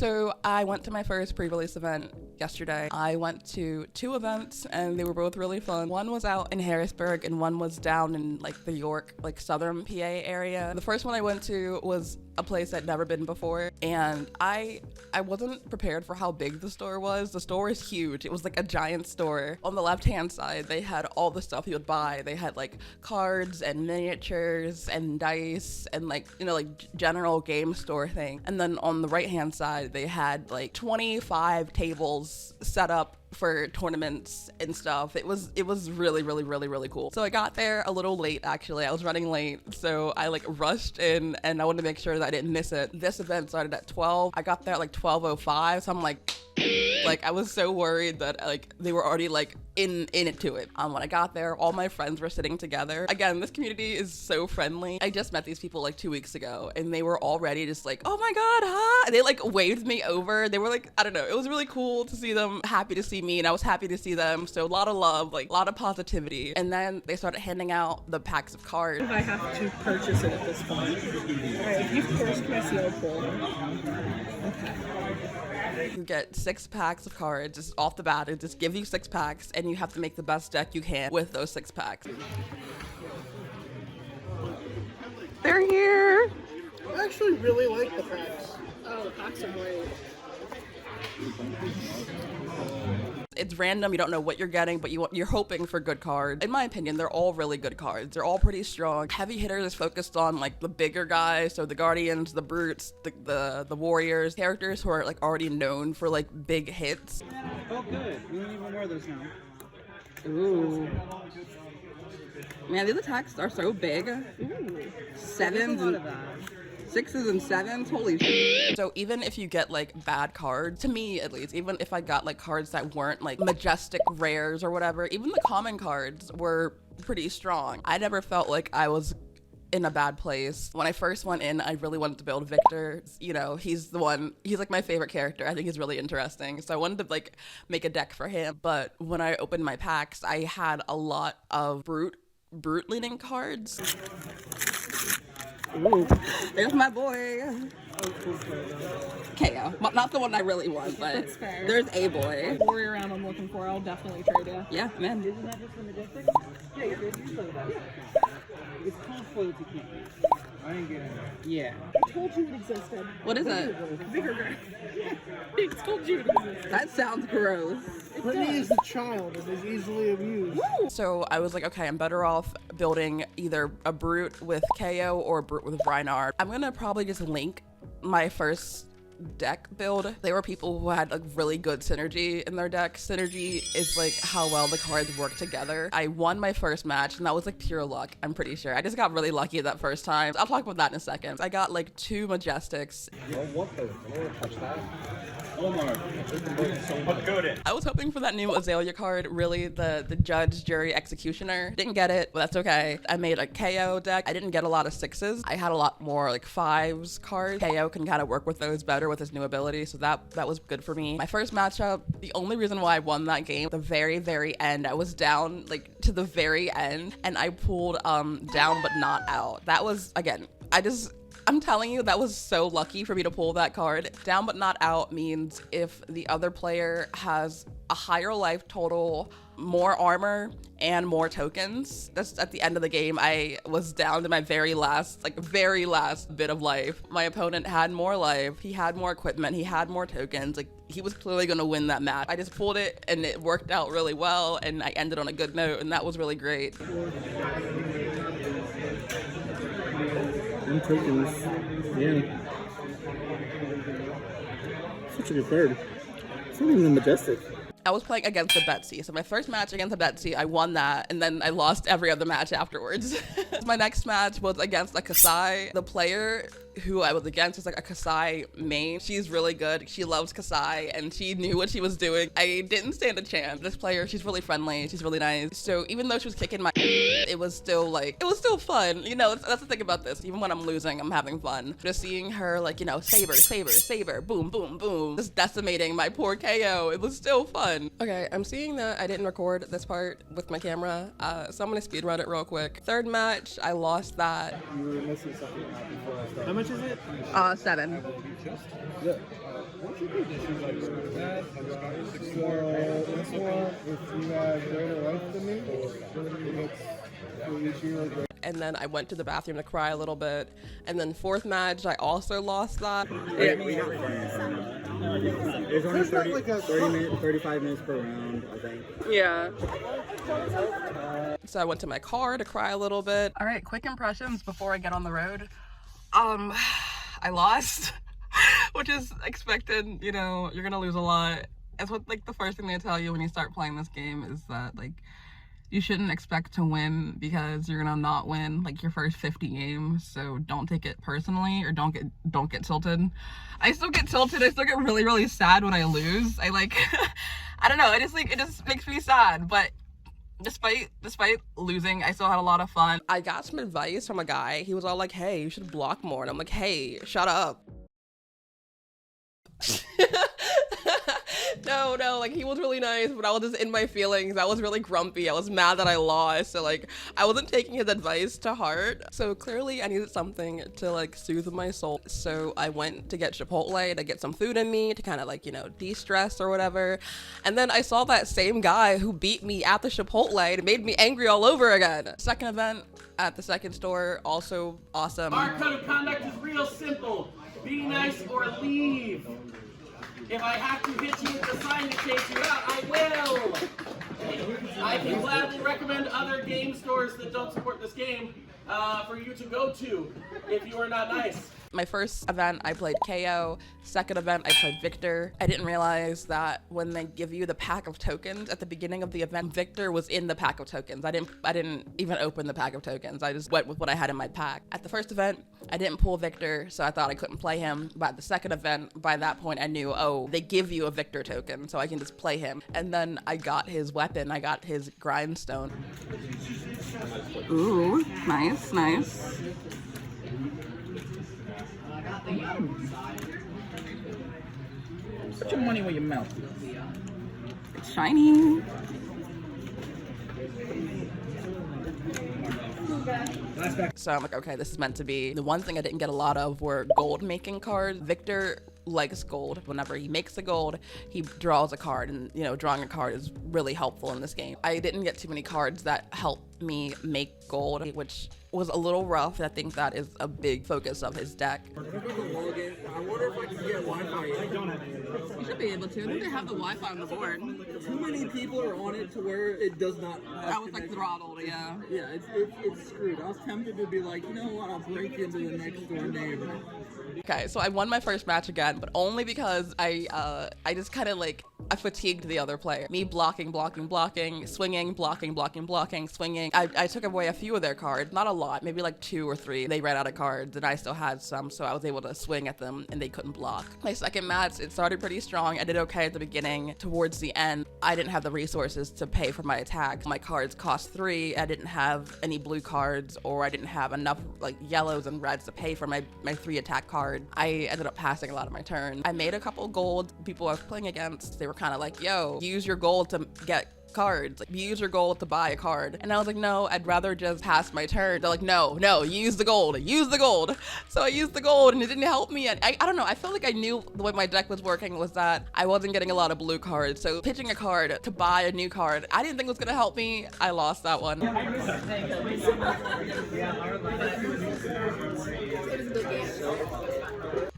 So I went to my first pre-release event yesterday. I went to 2 events and they were both really fun. One was out in Harrisburg and one was down in like the York, like southern PA area. The first one I went to was a place I'd never been before, and I wasn't prepared for how big the store was. The store is huge. It was like a giant store. On the left-hand side, they had all the stuff you would buy. They had like cards and miniatures and dice and like, you know, like general game store thing. And then on the right-hand side, they had like 25 tables set up for tournaments and stuff. It was really cool. So I got there a little late, actually. I was running late, so I like rushed in and I wanted to make sure that I didn't miss it. This event started at 12. I got there at like 12:05, so I'm like I was so worried that like they were already like in it to it. When I got there, all my friends were sitting together. Again, this community is so friendly. I just met these people like 2 weeks ago and they were already just like, oh my god, hi. They like waved me over. They were like, I don't know, it was really cool to see them, happy to see me, and I was happy to see them. So a lot of love, like a lot of positivity. And then they started handing out the packs of cards. I have to purchase it at this point. All right, if you first, can I see our pull? Okay. You get 6 packs of cards just off the bat. It just gives you 6 packs and you have to make the best deck you can with those 6 packs. They're here. I actually really like the packs. Oh, the packs are great. It's random, you don't know what you're getting, but you're hoping for good cards. In my opinion, they're all really good cards. They're all pretty strong. Heavy hitters is focused on like the bigger guys, so the Guardians, the Brutes, the Warriors, characters who are like already known for like big hits. Oh good, we don't even wear those now. Ooh. Man, these attacks are so big. Ooh. 7s and 6s and 7s, holy shit. So even if you get like bad cards, to me at least, even if I got like cards that weren't like majestic rares or whatever, even the common cards were pretty strong. I never felt like I was in a bad place. When I first went in, I really wanted to build Victor. You know, he's like my favorite character. I think he's really interesting. So I wanted to like make a deck for him. But when I opened my packs, I had a lot of brute leaning cards. Ooh. There's my boy. KO. Not the one I really want, but That's fair. There's a boy. Warrior round I'm looking for, I'll definitely trade you. Yeah, man. Isn't that just from the district? Yeah, you did. You that. It's called Foilty King. I didn't get it. Yeah. I told you it existed. What is it? Vigor. I told you it existed. That sounds gross. Brittany is a child and is easily abused. Woo! So I was like, okay, I'm better off building either a Brute with KO or a Brute with Reinhardt. I'm gonna probably just link my first deck build. There were people who had like really good synergy in their deck. Synergy is like how well the cards work together. I won my first match and that was like pure luck, I'm pretty sure. I just got really lucky that first time. I'll talk about that in a second. I got like 2 Majestics. I was hoping for that new Azalea card, really, the Judge, Jury, Executioner. Didn't get it, but that's okay. I made a KO deck. I didn't get a lot of 6s. I had a lot more like 5s cards. KO can kind of work with those better with his new ability, so that was good for me. My first matchup, the only reason why I won that game, the very end, I was down like to the very end, and I pulled down but not out. That was, again, I'm telling you, that was so lucky for me to pull that card. Down but not out means if the other player has a higher life total, more armor, and more tokens. That's at the end of the game. I was down to my very last bit of life. My opponent had more life, he had more equipment, he had more tokens. Like, he was clearly gonna win that match. I just pulled it and it worked out really well and I ended on a good note and that was really great. And tokens. Yeah. Such a good card. It's not even a Majestic. I was playing against the Betsy. So my first match against the Betsy, I won that, and then I lost every other match afterwards. My next match was against a Kasai. The player who I was against was like a Kasai main. She's really good. She loves Kasai, and she knew what she was doing. I didn't stand a chance. This player, she's really friendly. She's really nice. So even though she was kicking my it was still fun. You know, that's the thing about this. Even when I'm losing, I'm having fun. Just seeing her like, you know, saber, boom, boom, boom, just decimating my poor KO. It was still fun. Okay, I'm seeing that I didn't record this part with my camera, so I'm gonna speedrun it real quick. Third match, I lost that. You were missing something before I started. How much is it? 7. Yeah. What's your position like that? So this one, if you have greater life than me, it's for each year. And then I went to the bathroom to cry a little bit. And then fourth match, I also lost that. Yeah, we got There's only 35 minutes per round, I think. Yeah. So I went to my car to cry a little bit. All right, quick impressions before I get on the road. I lost, which is expected. You know, you're gonna lose a lot. It's what, like, the first thing they tell you when you start playing this game is that, like, you shouldn't expect to win because you're gonna not win like your first 50 games. So don't take it personally, or don't get tilted. I still get tilted. I still get really, really sad when I lose. I like, I don't know. It just makes me sad. But despite losing, I still had a lot of fun. I got some advice from a guy. He was all like, hey, you should block more. And I'm like, hey, shut up. No, like, he was really nice, but I was just in my feelings. I was really grumpy. I was mad that I lost. So, like, I wasn't taking his advice to heart. So clearly I needed something to, like, soothe my soul. So I went to get Chipotle to get some food in me to kind of, like, you know, de-stress or whatever. And then I saw that same guy who beat me at the Chipotle and it made me angry all over again. Second event at the second store, also awesome. Our code of conduct is real simple. Be nice or leave. If I have to hit you with the sign to chase you out, I will. I can gladly recommend other game stores that don't support this game for you to go to if you are not nice. My first event, I played KO. Second event, I played Victor. I didn't realize that when they give you the pack of tokens at the beginning of the event, Victor was in the pack of tokens. I didn't even open the pack of tokens. I just went with what I had in my pack. At the first event, I didn't pull Victor, so I thought I couldn't play him. But at the second event, by that point, I knew, oh, they give you a Victor token, so I can just play him. And then I got his weapon. I got his grindstone. Ooh, nice. Put your money where your mouth is. It's shiny. So I'm like, okay, this is meant to be. The one thing I didn't get a lot of were gold making cards. Victor likes gold. Whenever he makes the gold, he draws a card, and, you know, drawing a card is really helpful in this game. I didn't get too many cards that helped me make gold, which was a little rough. I think that is a big focus of his deck. I wonder if I can get Wi-Fi. You should be able to. I think they have the Wi-Fi on the board. Too many people are on it to where it does not have That was like connection. throttled, yeah. Yeah, it's screwed. I was tempted to be like, you know what, I'll break into the next door neighbor. Okay, so I won my first match again, but only because I just kind of like, I fatigued the other player. Me blocking, swinging, blocking, swinging. I took away a few of their cards, not a lot, maybe like 2 or 3. They ran out of cards and I still had some, so I was able to swing at them and they couldn't block. My second match, it started pretty strong. I did okay at the beginning. Towards the end, I didn't have the resources to pay for my attacks. My cards cost 3. I didn't have any blue cards, or I didn't have enough like yellows and reds to pay for my 3 attack cards. I ended up passing a lot of my turn. I made a couple gold. People I was playing against, they were kind of like, yo, use your gold to get cards. Like, use your gold to buy a card. And I was like, no, I'd rather just pass my turn. They're like, no, use the gold. So I used the gold and it didn't help me. And I don't know, I felt like I knew the way my deck was working was that I wasn't getting a lot of blue cards. So pitching a card to buy a new card, I didn't think it was gonna help me. I lost that one.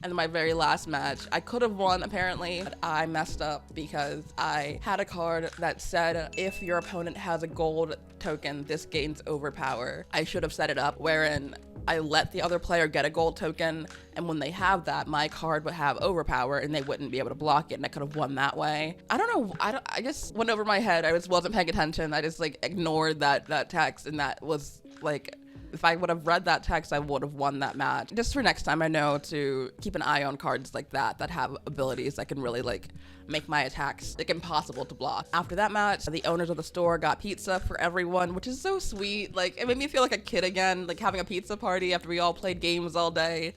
And my very last match, I could have won apparently, but I messed up because I had a card that said if your opponent has a gold token, this gains overpower. I should have set it up wherein I let the other player get a gold token, and when they have that, my card would have overpower and they wouldn't be able to block it, and I could have won that way. I don't know, I just went over my head. I just wasn't paying attention. I just like ignored that text, and that was like, if I would have read that text, I would have won that match. Just for next time, I know to keep an eye on cards like that have abilities that can really like make my attacks like impossible to block. After that match, the owners of the store got pizza for everyone, which is so sweet. Like, it made me feel like a kid again, like having a pizza party after we all played games all day.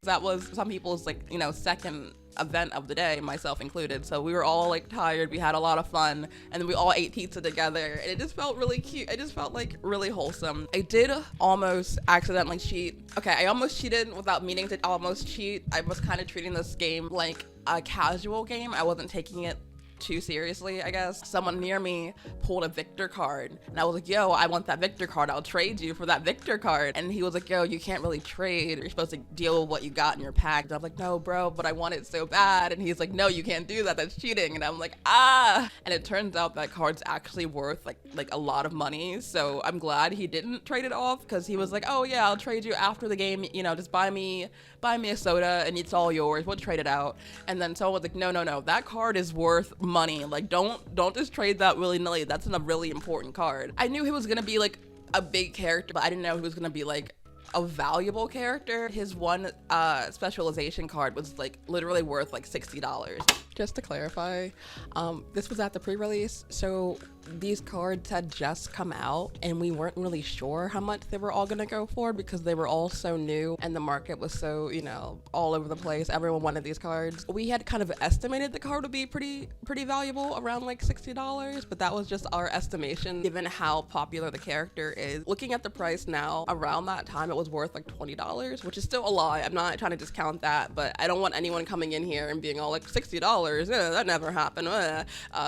That was some people's like, you know, second event of the day, myself included. So we were all like tired, we had a lot of fun, and then we all ate pizza together, and it just felt really cute. It just felt like really wholesome. I did almost accidentally cheat. Okay, I almost cheated without meaning to almost cheat. I was kind of treating this game like a casual game. I wasn't taking it too seriously, I guess. Someone near me pulled a Victor card, and I was like, yo, I want that Victor card. I'll trade you for that Victor card. And he was like, yo, you can't really trade. You're supposed to deal with what you got in your pack. And I'm like, no, bro, but I want it so bad. And he's like, no, you can't do that. That's cheating. And I'm like, ah. And it turns out that card's actually worth like a lot of money. So I'm glad he didn't trade it off, because he was like, oh yeah, I'll trade you after the game. You know, just buy me a soda and it's all yours. We'll trade it out. And then someone was like, no, that card is worth money. Like, don't just trade that willy-nilly. That's a really important card. I knew he was gonna be like a big character, but I didn't know he was gonna be like a valuable character. His one specialization card was like literally worth like $60. Just to clarify, this was at the pre-release, so these cards had just come out and we weren't really sure how much they were all gonna go for, because they were all so new and the market was so, you know, all over the place. Everyone wanted these cards. We had kind of estimated the card would be pretty valuable, around like $60, but that was just our estimation given how popular the character is. Looking at the price now, around that time it was worth like $20, which is still a lot. I'm not trying to discount that, but I don't want anyone coming in here and being all like $60, that never happened,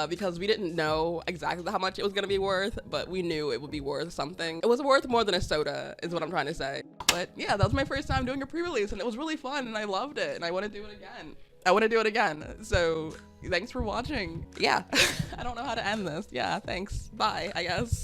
because we didn't know exactly how much it was gonna be worth, but we knew it would be worth something. It was worth more than a soda, is what I'm trying to say. But yeah, that was my first time doing a pre-release, and it was really fun, and I loved it, and I want to do it again. So thanks for watching. Yeah, I don't know how to end this. Yeah, thanks. Bye, I guess.